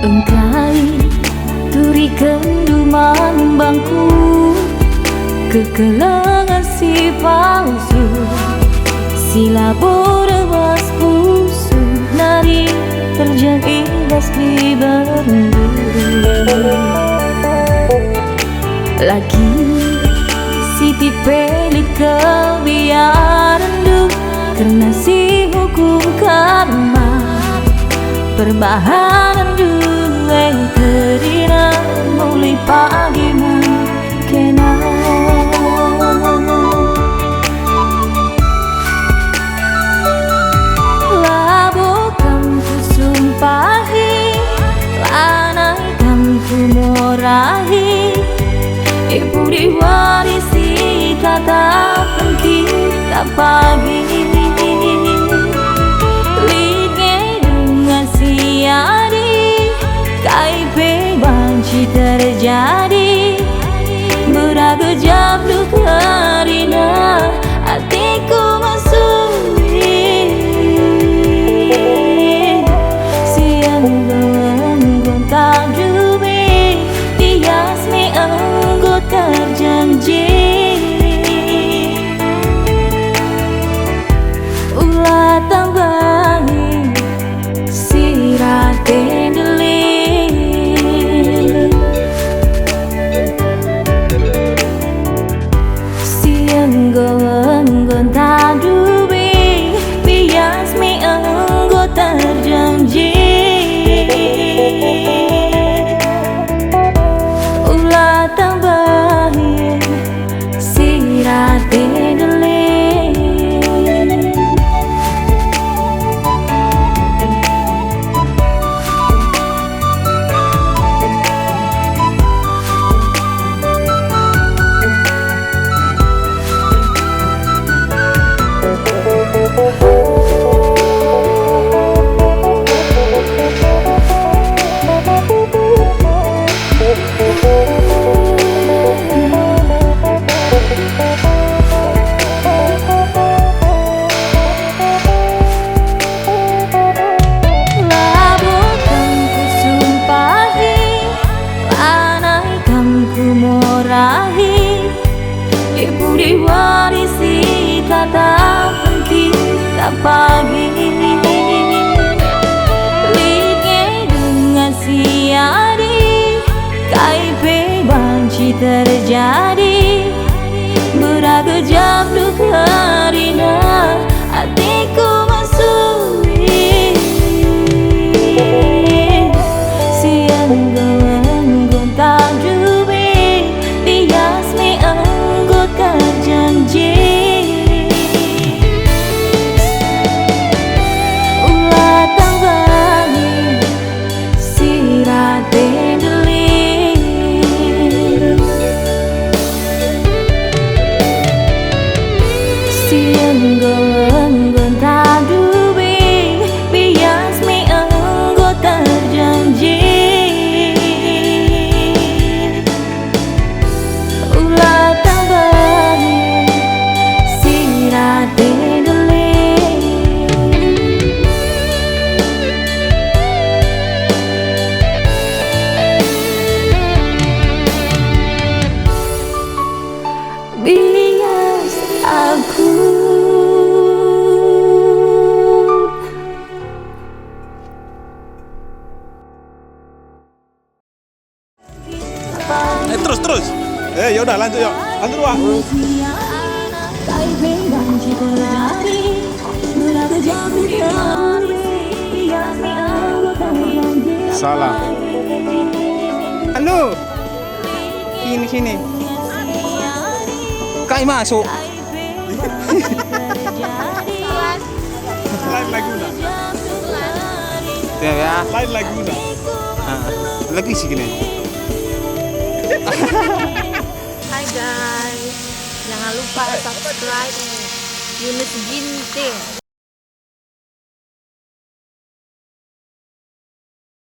Engkai turi kenduman bangku kekelangan si palsu sila borebas pusu nari terjang ibas di bendera lagi siti pelit kebiaran du karena si hukum karma perbahanan dua kerina mulai pagi kena labu kamu sumpahi lanai kamu morahi ibu diwarisi kata kita pagi terjadi beragam karena hatiku masui siang gangguan tak jubi diasmi engkau terjanji ulah tambahi sirat dendeli enggon tak dubi bias mi enggo terjanji ulah tambahi sirat dendeli ibu diwarisi kata kita pagi lige dengan siari kaipe banci terjadi beragam karena hatiku masui siang gangguan tak jubi biasmi engkau terjanji ulah tambahi sirat dendeli siang gangguan tak jubi biasmi engkau terjanji bias aku terus yaudah lanjut yuk lanjut Wak. Salam. Halo. Sini. Kai masuk. Lain Laguna. Tuh ya. Lain Laguna. Lagi sih gini. Hai guys, jangan lupa subscribe Yunus Ginting.